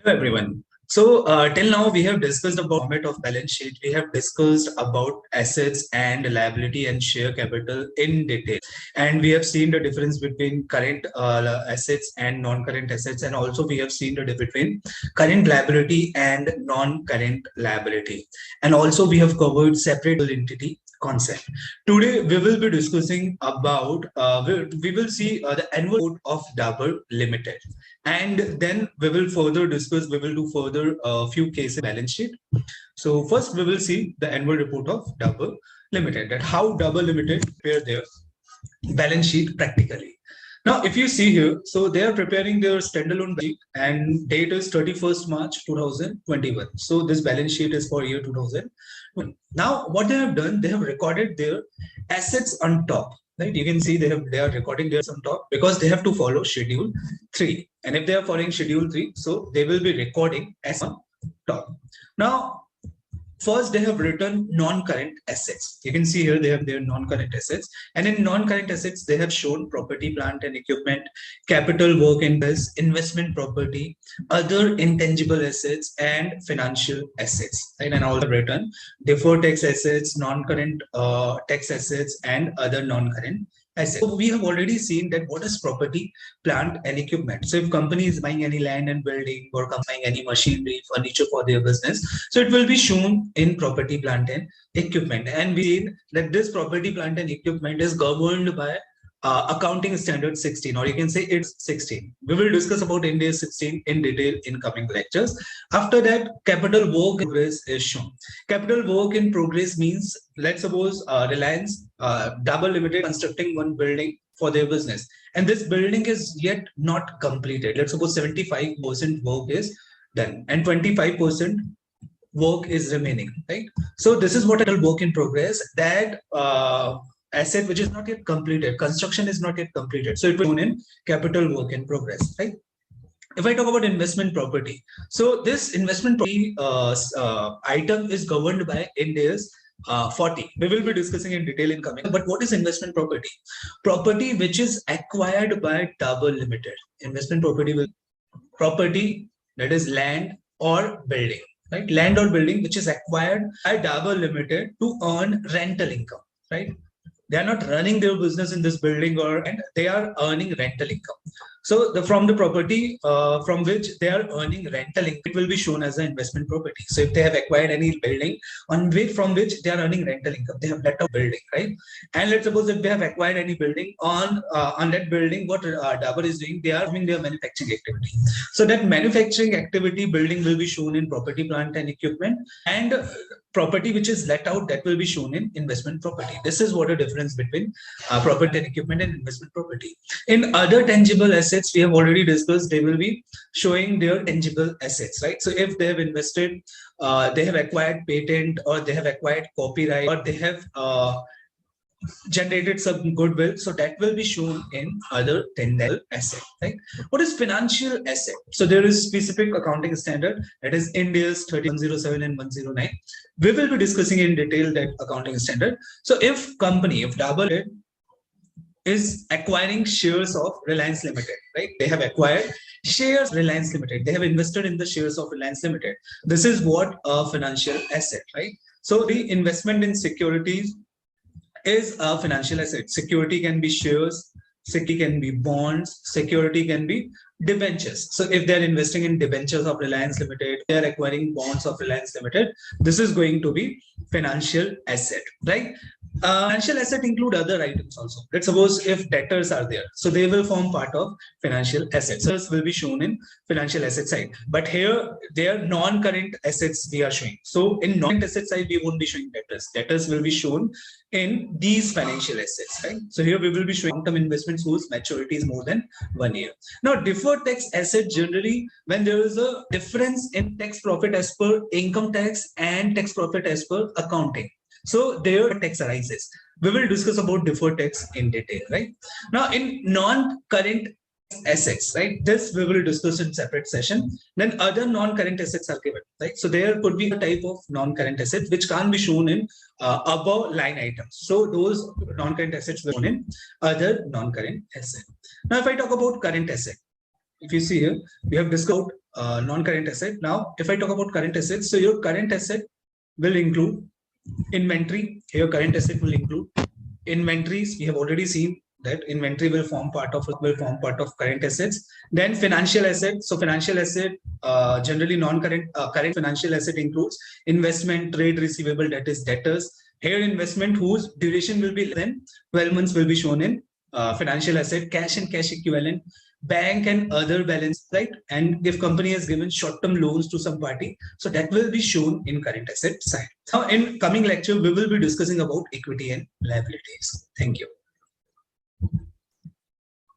Hello everyone. Till now we have discussed about format of balance sheet. We have discussed about assets and liability and share capital in detail, and we have seen the difference between current assets and non-current assets, and also we have seen the difference between current liability and non-current liability, and also we have covered separate entity concept. Today we will be discussing about we will see the annual report of Dabur Limited, and then we will further discuss, we will do further few cases balance sheet. So first we will see the annual report of Dabur Limited, that how Dabur Limited prepare their balance sheet practically. Now, if you see here, so they are preparing their standalone balance sheet and date is 31st March 2021. So this balance sheet is for year 2000. Now, what they have done, they have recorded their assets on top. Right, you can see they are recording their on top because they have to follow schedule 3. And if they are following schedule 3, so they will be recording as on top. Now, first, they have written non-current assets. You can see here they have their non-current assets. And in non-current assets, they have shown property, plant and equipment, capital work in progress, investment property, other intangible assets, and financial assets. Right? And also written deferred tax assets, non-current tax assets, and other non-current assets. So we have already seen that what is property, plant and equipment. So if company is buying any land and building or buying any machinery, furniture for their business, so it will be shown in property, plant and equipment. And we seen that this property, plant and equipment is governed by accounting standard 16, or you can say it's 16. We will discuss about Ind AS 16 in detail in coming lectures. After that, capital work in progress is shown. Capital work in progress means, let's suppose Reliance Dabur Limited constructing one building for their business, and this building is yet not completed. Let's suppose 75% work is done and 25% work is remaining, right? So this is what capital work in progress, that asset which is not yet completed, construction is not yet completed, so it will be shown in capital work in progress, right? If I talk about investment property, so this investment property item is governed by Ind AS 40. We will be discussing in detail in coming. But what is investment property? Property which is acquired by Dabur Limited. Investment property will property that is land or building, right? Land or building which is acquired by Dabur Limited to earn rental income, right? They are not running their business in this building, and they are earning rental income. So from the property from which they are earning rental income, it will be shown as an investment property. So if they have acquired any building from which they are earning rental income, they have let out building, right? And let's suppose if they have acquired any building on that building, what Dabur is doing, they are doing their manufacturing activity. So that manufacturing activity building will be shown in property, plant and equipment, and property which is let out, that will be shown in investment property. This is what a difference between property and equipment and investment property. In other tangible assets, we have already discussed, they will be showing their tangible assets, right? So if they have invested, they have acquired patent, or they have acquired copyright, or they have generated some goodwill, so that will be shown in other tangible asset, right? What is financial asset? So there is specific accounting standard, that is Ind AS 107 and 109. We will be discussing in detail that accounting standard. So if Dabur is acquiring shares of Reliance Limited, right? They have acquired shares Reliance Limited. They have invested in the shares of Reliance Limited. This is what a financial asset, right? So the investment in securities is a financial asset. Security can be shares, security can be bonds, security can be debentures. So if they're investing in debentures of Reliance Limited, they're acquiring bonds of Reliance Limited, this is going to be financial asset, right? Financial asset include other items also. Let's suppose if debtors are there, so they will form part of financial assets. So this will be shown in financial asset side. But here, they are non-current assets we are showing. So in non-current asset side, we won't be showing debtors. Debtors will be shown in these financial assets, right? So here we will be showing long-term investments whose maturity is more than 1 year. Now, deferred tax asset, generally when there is a difference in tax profit as per income tax and tax profit as per accounting, so their tax arises. We will discuss about deferred tax in detail, right? Now, in non-current assets, right? This we will discuss in separate session. Then other non-current assets are given, right? So there could be a type of non-current assets which can't be shown in above line items. So those non-current assets were shown in other non-current asset. Now, if I talk about current asset, if you see here, we have discussed non-current asset. Now, if I talk about current assets, so your current asset will include inventory. Here, current asset will include inventories. We have already seen that inventory will form part of current assets. Then financial assets. So financial asset, generally non-current, current financial asset includes investment, trade receivable, that is debtors. Here, investment whose duration will be then 12 months will be shown in financial asset, cash and cash equivalent, bank and other balance, right? And if company has given short-term loans to some party, so that will be shown in current asset side. Now, in coming lecture, we will be discussing about equity and liabilities. Thank you.